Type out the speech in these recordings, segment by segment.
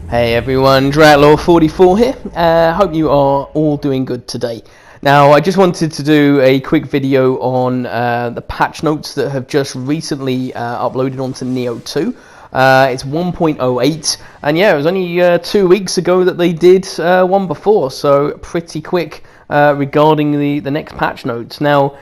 Hey everyone, Dratlaw44 here. Hope you are all doing good today. Now, I just wanted to do a quick video on the patch notes that have just recently uploaded onto Nioh 2. It's 1.08, and yeah, it was only 2 weeks ago that they did one before, so pretty quick regarding the next patch notes. Now,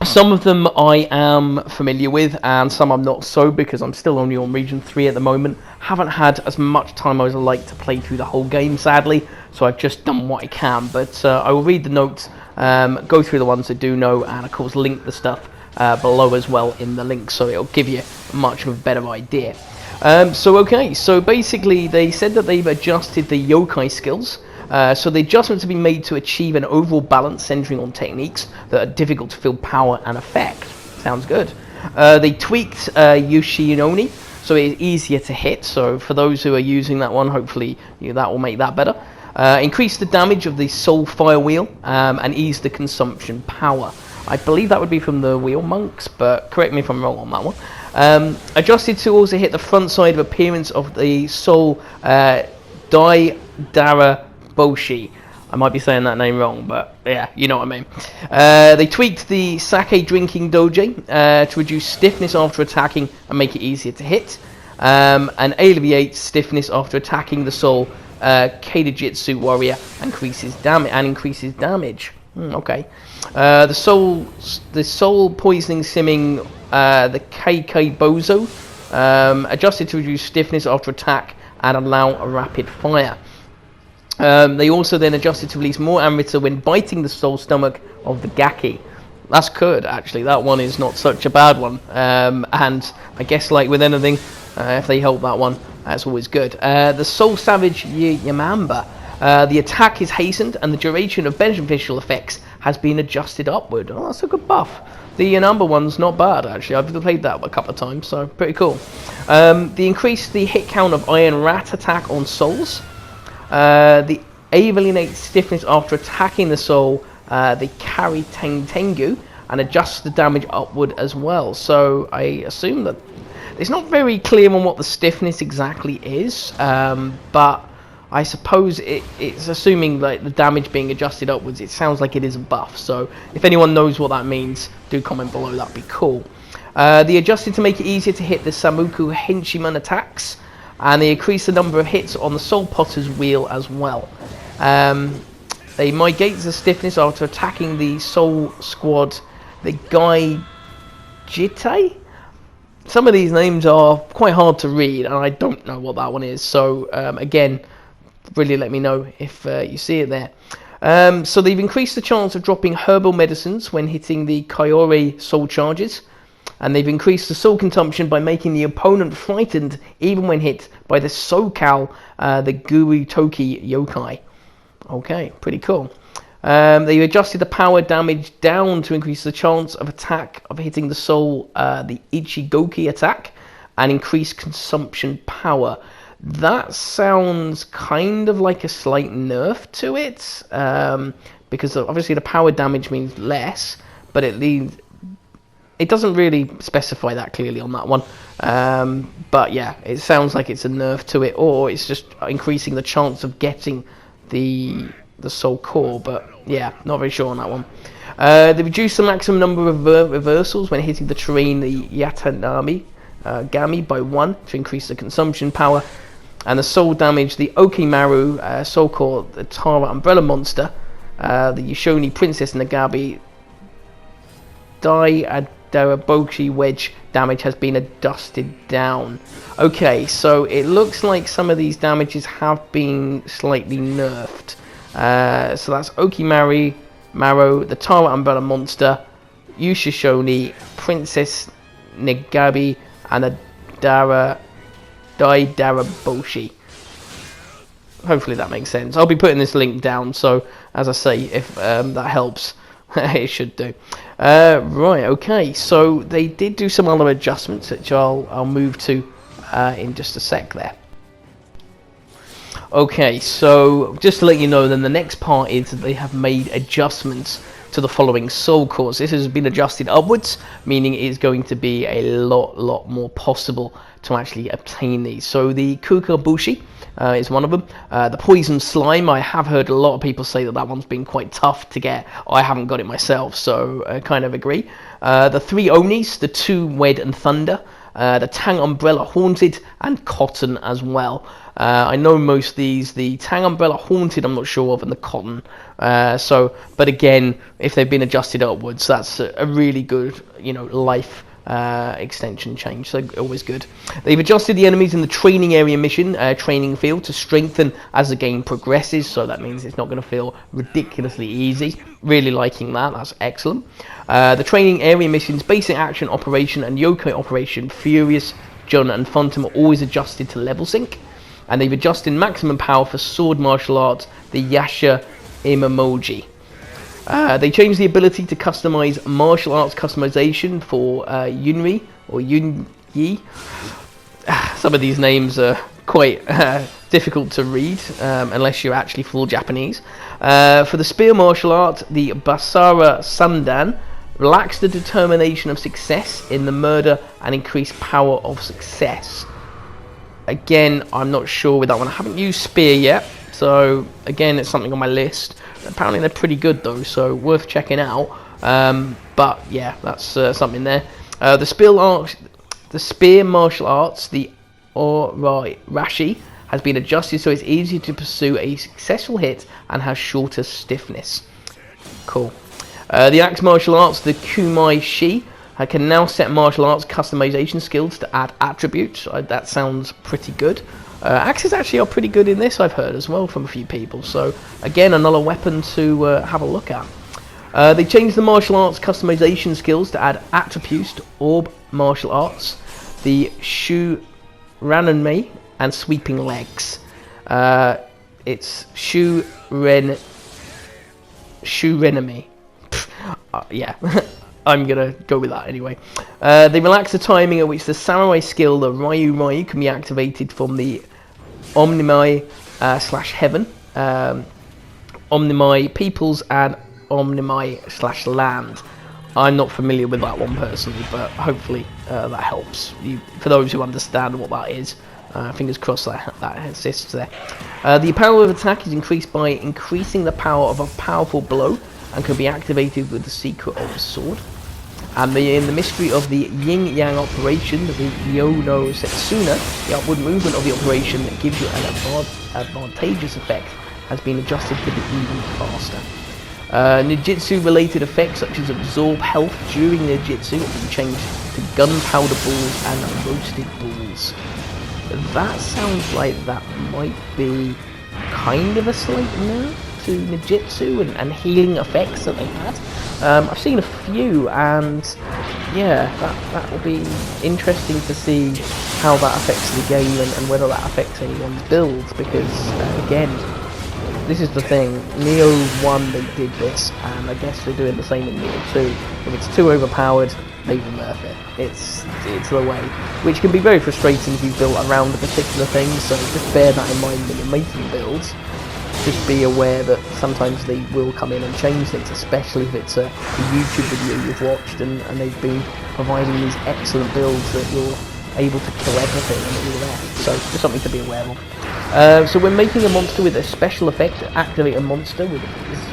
some of them I am familiar with, and some I'm not so, because I'm still only on Region 3 at the moment. Haven't had as much time as I'd like to play through the whole game, sadly, so I've just done what I can. But I will read the notes, go through the ones I do know, and of course link the stuff below as well in the link, so it'll give you much of a better idea. So basically they said that they've adjusted the yokai skills. So the adjustments have been made to achieve an overall balance centering on techniques that are difficult to feel power and effect. Sounds good. They tweaked Yoshinoni, so it's easier to hit. So for those who are using that one, hopefully that will make that better. Increase the damage of the soul fire wheel and ease the consumption power. I believe that would be from the wheel monks, but correct me if I'm wrong on that one. Adjusted to also hit the front side of appearance of the soul Dara Boshi. I might be saying that name wrong, but yeah, you know what I mean. They tweaked the sake drinking doji to reduce stiffness after attacking and make it easier to hit, and alleviates stiffness after attacking the soul Kaidajitsu warrior and increases damage. Okay. The soul poisoning simming the KK Bozo adjusted to reduce stiffness after attack and allow a rapid fire. They also then adjusted to release more Amrita when biting the soul stomach of the Gaki. That's good, actually. That one is not such a bad one. And I guess, like with anything, if they help that one, that's always good. The Soul Savage Yamamba. The attack is hastened, and the duration of beneficial effects has been adjusted upward. Oh, that's a good buff. The Yamamba one's not bad, actually. I've played that a couple of times, so pretty cool. They increased the hit count of Iron Rat attack on souls. The alienate stiffness after attacking the soul, the carry Tengu, and adjust the damage upward as well. So I assume that it's not very clear on what the stiffness exactly is, but I suppose it's assuming like the damage being adjusted upwards. It sounds like it is a buff. So if anyone knows what that means, do comment below. That'd be cool. They adjusted to make it easier to hit the Samuku Henchiman attacks. And they increase the number of hits on the Soul Potter's wheel as well. They mitigate the stiffness after attacking the Soul Squad, the Gai Jitai. Some of these names are quite hard to read, and I don't know what that one is. So again, really let me know if you see it there. So they've increased the chance of dropping herbal medicines when hitting the Kaiori Soul charges. And they've increased the soul consumption by making the opponent frightened even when hit by the Sokal, the Guru Toki yokai. Okay, pretty cool. They adjusted the power damage down to increase the chance of hitting the soul, the Ichigoki attack, and increase consumption power. That sounds kind of like a slight nerf to it, because obviously the power damage means less, but it doesn't really specify that clearly on that one, but yeah, it sounds like it's a nerf to it, or it's just increasing the chance of getting the soul core, but yeah, not very sure on that one. They reduced the maximum number of reversals when hitting the terrain, the Yatanami Gami, by 1 to increase the consumption power, and the soul damage, the Okimaru soul core, the Tara Umbrella Monster, the Yoshoni Princess Nagabi Daraboshi Wedge damage has been adjusted down. Okay, so it looks like some of these damages have been slightly nerfed. So that's Okimaru, the Tara Umbrella Monster, Yushishoni, Princess Nagabi, and a Daraboshi. Hopefully that makes sense. I'll be putting this link down, so as I say, if that helps, it should do. Right, okay, so they did do some other adjustments, which I'll move to in just a sec there. Okay, so just to let you know, then the next part is that they have made adjustments to the following soul cores. This has been adjusted upwards, meaning it is going to be a lot more possible to actually obtain these. So the Kukabushi is one of them. The Poison Slime, I have heard a lot of people say that that one's been quite tough to get. I haven't got it myself, so I kind of agree. The 3 Onis, the 2 Wed and Thunder, the Tang Umbrella Haunted, and Cotton as well. I know most of these. The Tang Umbrella Haunted I'm not sure of, and the Cotton. But again, if they've been adjusted upwards, that's a really good, life extension change, so always good. They've adjusted the enemies in the training area mission training field to strengthen as the game progresses, so that means it's not going to feel ridiculously easy. Really liking that, that's excellent. The training area missions, basic action operation and yokai operation, Furious, Jun and Phantom are always adjusted to level sync, and they've adjusted maximum power for sword martial arts, the Yasha Imamoji. They changed the ability to customize martial arts customization for Yunri or Yunyi. Some of these names are quite difficult to read unless you're actually full Japanese. For the spear martial art, the Basara Sandan relaxed the determination of success in the murder and increased power of success. Again, I'm not sure with that one. I haven't used spear yet, so again, it's something on my list. Apparently they're pretty good though, so worth checking out. But yeah, that's something there. The spear martial arts, the Orai Rashi, has been adjusted so it's easier to pursue a successful hit and has shorter stiffness. Cool. The axe martial arts, the Kumai Shi, can now set martial arts customization skills to add attributes. That sounds pretty good. Axes actually are pretty good in this, I've heard as well from a few people. So again, another weapon to have a look at. They changed the martial arts customization skills to add attributes to orb martial arts, the Shu Rananmei and sweeping legs. It's Shu Renami. Yeah. I'm gonna go with that anyway. They relax the timing at which the samurai skill, the Ryu, can be activated from the Omnimai / Heaven, Omnimai Peoples, and Omnimai / Land. I'm not familiar with that one personally, but hopefully that helps you, for those who understand what that is. Fingers crossed that assists there. The power of attack is increased by increasing the power of a powerful blow and can be activated with the secret of the sword. And in the mystery of the yin-yang operation, the Yono Setsuna, the upward movement of the operation that gives you an advantageous effect has been adjusted to be even faster. Ninjutsu related effects such as absorb health during ninjutsu have been changed to gunpowder balls and roasted balls. That sounds like that might be kind of a slight nerf to ninjutsu and healing effects that they had. I've seen a few, and yeah, that will be interesting to see how that affects the game and whether that affects anyone's builds, because again, this is the thing, Nioh 1 they did this, and I guess they're doing the same in Nioh 2. If it's too overpowered, they will nerf it. It's the way, which can be very frustrating if you build around a particular thing, so just bear that in mind when you're making builds. Just be aware that sometimes they will come in and change things, especially if it's a YouTube video you've watched and they've been providing these excellent builds that you're able to kill everything and all that. So just something to be aware of. So when making a monster with a special effect, activate a monster with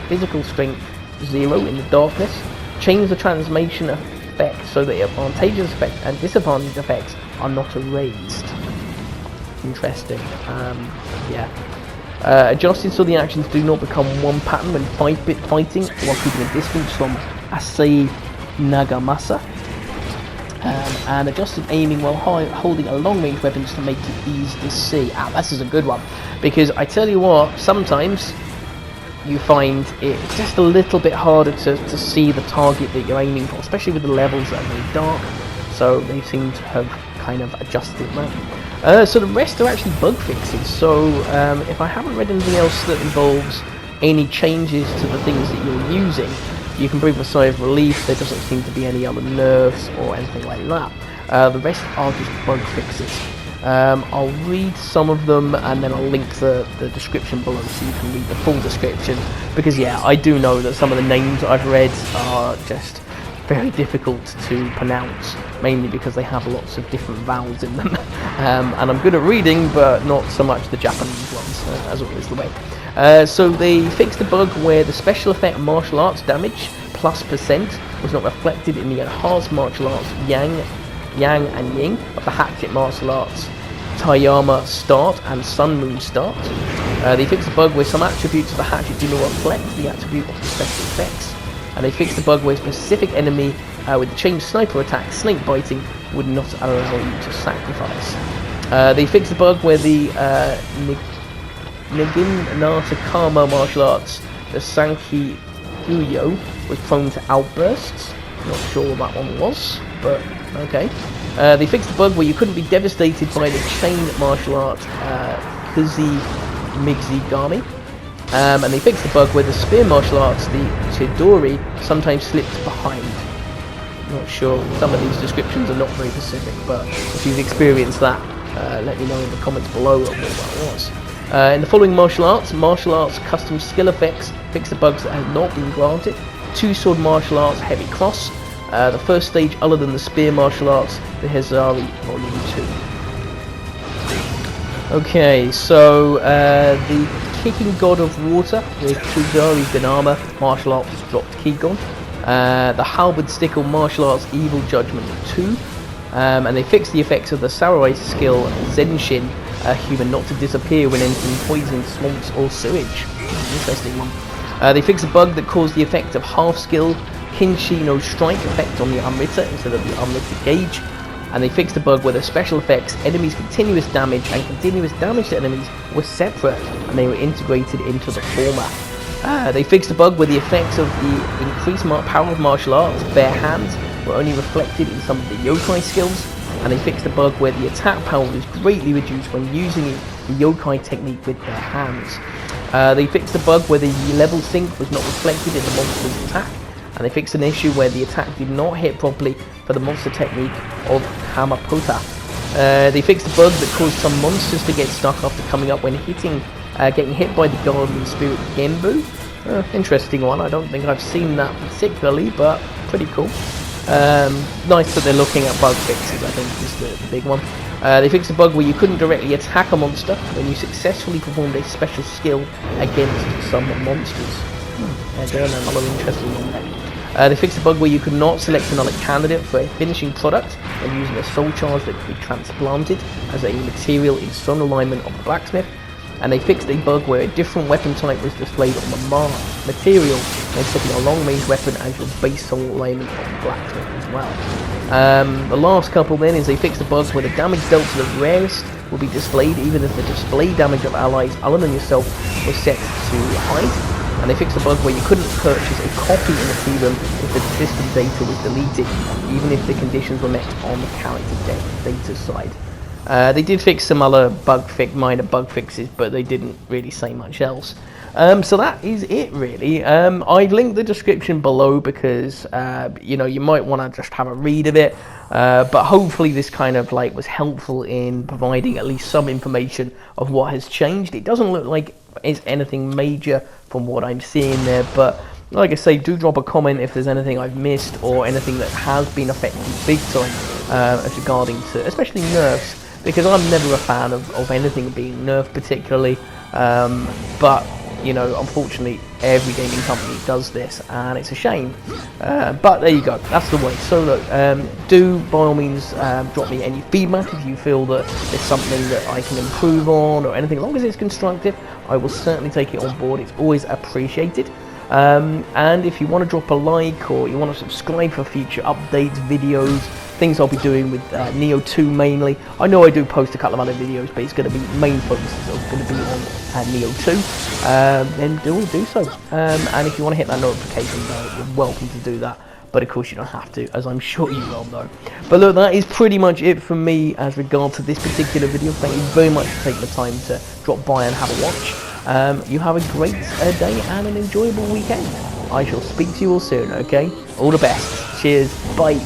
physical strength 0 in the darkness, change the transformation effect so that advantageous effects and disadvantageous effects are not erased. Interesting. Yeah. Adjusted so the actions do not become one pattern when fighting while keeping a distance from Asai Nagamasa. And adjusted aiming while holding a long-range weapons to make it easy to see. This is a good one, because I tell you what, sometimes you find it's just a little bit harder to see the target that you're aiming for, especially with the levels that are very dark. So they seem to have kind of adjusted that. So the rest are actually bug fixes. So if I haven't read anything else that involves any changes to the things that you're using, you can breathe a sigh of relief. There doesn't seem to be any other nerfs or anything like that. The rest are just bug fixes. I'll read some of them and then I'll link the description below so you can read the full description, because yeah, I do know that some of the names I've read are just very difficult to pronounce, mainly because they have lots of different vowels in them. And I'm good at reading, but not so much the Japanese ones, as always the way. So they fixed the bug where the special effect martial arts damage +% was not reflected in the enhanced martial arts Yang and Ying of the Hatchet martial arts Taiyama start and Sun Moon start. They fixed the bug where some attributes of the Hatchet do not reflect the attribute of the special effects. And they fixed the bug where a specific enemy with the changed sniper attack, snake biting, would not allow you to sacrifice. They fixed the bug where the Nigin Natakama martial arts, the Sanki Guyo, was prone to outbursts. Not sure what that one was, but okay. They fixed the bug where you couldn't be devastated by the chain martial art Kuzi Migzigami. And they fixed the bug where the spear martial arts, the Chidori, sometimes slipped behind. Not sure, some of these descriptions are not very specific, but if you've experienced that, let me know in the comments below what that was. In the following martial arts custom skill effects fix the bugs that have not been granted. Two-sword martial arts heavy cross. The first stage other than the spear martial arts, the Hezari Volume 2. Okay, so the Kicking God of Water with Kuzari's Ganama martial arts was dropped Kigon. The Halberd Stickle martial arts Evil Judgment 2. And they fixed the effects of the Samurai skill Zenshin human not to disappear when entering poisoned swamps or sewage. Interesting one. They fixed a bug that caused the effect of half skill Kinshi no strike effect on the Amrita instead of the Amrita gauge. And they fixed a bug where the special effects, enemies' continuous damage and continuous damage to enemies were separate and they were integrated into the former. They fixed a bug where the effects of the increased power of martial arts, bare hands, were only reflected in some of the yokai skills. And they fixed a bug where the attack power was greatly reduced when using the yokai technique with their hands. They fixed a bug where the level sync was not reflected in the monster's attack. And they fixed an issue where the attack did not hit properly for the monster technique of Hamapota. They fixed a bug that caused some monsters to get stuck after coming up when getting hit by the Guardian Spirit Genbu. Interesting one, I don't think I've seen that particularly, but pretty cool. Nice that they're looking at bug fixes, I think is the big one. They fixed a bug where you couldn't directly attack a monster when you successfully performed a special skill against some monsters. Again, another interesting one there. They fixed a bug where you could not select another candidate for a finishing product when using a soul charge that could be transplanted as a material in sun alignment of the blacksmith. And they fixed a bug where a different weapon type was displayed on the material when setting a long-range weapon as your base soul alignment of the blacksmith as well. The last couple then is they fixed a bug where the damage dealt to the rarest will be displayed even if the display damage of allies other than yourself was set to hide. And they fixed a bug where you couldn't purchase a copy in the tea room if the system data was deleted, even if the conditions were met on the character data side. They did fix some other minor bug fixes, but they didn't really say much else. So that is it really. I've linked the description below because you might want to just have a read of it. But hopefully this kind of was helpful in providing at least some information of what has changed. It doesn't look like it's anything major from what I'm seeing there, but like I say, do drop a comment if there's anything I've missed or anything that has been affected big time as regarding to especially nerfs, because I'm never a fan of anything being nerfed particularly, but unfortunately every gaming company does this and it's a shame, but there you go, that's the way. So look, do by all means drop me any feedback if you feel that there's something that I can improve on or anything. As long as it's constructive, I will certainly take it on board. It's always appreciated. And if you want to drop a like or you want to subscribe for future updates, videos, things I'll be doing with Nioh 2 mainly. I know I do post a couple of other videos, but it's going to be main focus is going to be on Nioh 2. Then do so. And if you want to hit that notification bell, you're welcome to do that. But of course you don't have to, as I'm sure you well know. But look, that is pretty much it from me as regards to this particular video. Thank you very much for taking the time to drop by and have a watch. You have a great day and an enjoyable weekend. I shall speak to you all soon, okay? All the best. Cheers. Bye.